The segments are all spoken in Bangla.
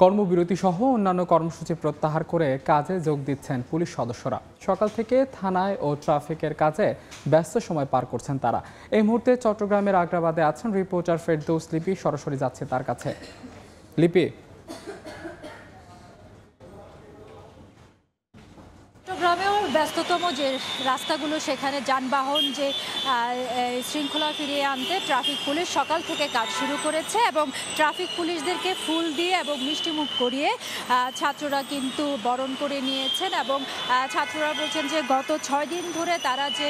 কর্মবিরতি সহ অন্যান্য কর্মসূচি প্রত্যাহার করে কাজে যোগ দিচ্ছেন পুলিশ সদস্যরা। সকাল থেকে থানায় ও ট্রাফিকের কাজে ব্যস্ত সময় পার করছেন তারা। এই মুহূর্তে চট্টগ্রামের আগ্রাবাদে আছেন রিপোর্টার ফেরদৌস লিপি। সরাসরি যাচ্ছে তার কাছে। লিপি, চট্টগ্রামেও ব্যস্ততম যে রাস্তাগুলো, সেখানে যানবাহন যে শৃঙ্খলা ফিরিয়ে আনতে ট্রাফিক পুলিশ সকাল থেকে কাজ শুরু করেছে এবং ট্রাফিক পুলিশদেরকে ফুল দিয়ে এবং মিষ্টিমুখ করিয়ে ছাত্ররা কিন্তু বরণ করে নিয়েছেন। এবং ছাত্ররা বলছেন যে গত 6 দিন ধরে তারা যে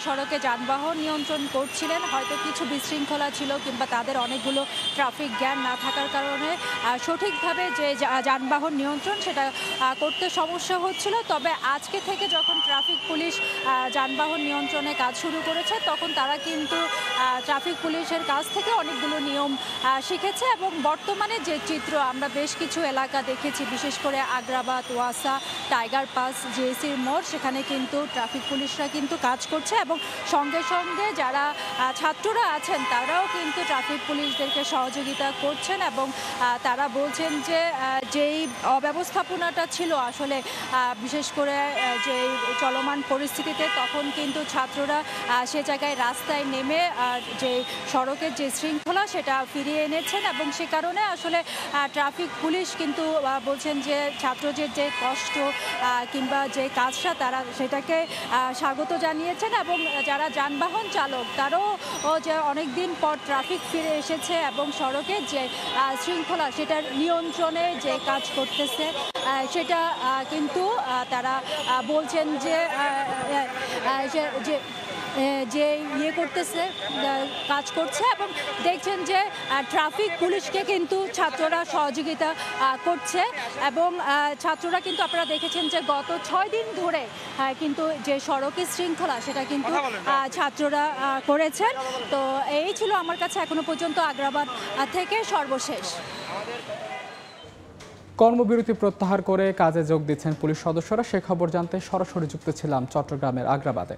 সড়কে যানবাহন নিয়ন্ত্রণ করছিলেন, হয়তো কিছু বিশৃঙ্খলা ছিল কিংবা তাদের অনেকগুলো ট্রাফিক জ্ঞান না থাকার কারণে সঠিকভাবে যে যানবাহন নিয়ন্ত্রণ সেটা করতে সমস্যা হচ্ছিল। তবে আজকে থেকে যখন ট্রাফিক পুলিশ যানবাহন নিয়ন্ত্রণে কাজ শুরু করেছে, তখন তারা কিন্তু ট্রাফিক পুলিশের কাছ থেকে অনেকগুলো নিয়ম শিখেছে। এবং বর্তমানে যে চিত্র আমরা বেশ কিছু এলাকা দেখেছি, বিশেষ করে আগ্রাবাদ, ওয়াসা, টাইগার পাস, জেএসির মোড়, সেখানে কিন্তু ট্রাফিক পুলিশরা কিন্তু কাজ করছে এবং সঙ্গে সঙ্গে যারা ছাত্ররা আছেন তারাও কিন্তু ট্রাফিক পুলিশদেরকে সহযোগিতা করছেন। এবং তারা বলছেন যে যেই অব্যবস্থাপনাটা ছিল আসলে বিশেষ করে যে চলমান পরিস্থিতিতে, তখন কিন্তু ছাত্ররা সে জায়গায় রাস্তায় নেমে যে সড়কের যে শৃঙ্খলা সেটা ফিরিয়ে এনেছেন। এবং সে কারণে আসলে ট্রাফিক পুলিশ কিন্তু বলছেন যে ছাত্রদের যে কষ্ট কিংবা যে কাজটা তারা সেটাকে স্বাগত জানিয়েছেন। এবং যারা যানবাহন চালক তারাও যে অনেকদিন পর ট্রাফিক ফিরে এসেছে এবং সড়কের যে শৃঙ্খলা সেটার নিয়ন্ত্রণে যে কাজ করতেছে সেটা কিন্তু তারা বলছেন যে যে করতেছে, কাজ করছে। এবং দেখছেন যে ট্রাফিক পুলিশকে কিন্তু ছাত্ররা সহযোগিতা করছে। এবং ছাত্ররা কিন্তু আপনারা দেখেছেন যে গত 6 দিন ধরে কিন্তু যে সড়কের শৃঙ্খলা সেটা কিন্তু ছাত্ররা করেছেন। তো এই ছিল আমার কাছে এখনো পর্যন্ত আগ্রাবাদ থেকে সর্বশেষ। কর্মবিরতি প্রত্যাহার করে কাজে যোগ দিচ্ছেন পুলিশ সদস্যরা। সে খবর জানতে সরাসরি যুক্ত ছিলাম চট্টগ্রামের আগ্রাবাদে।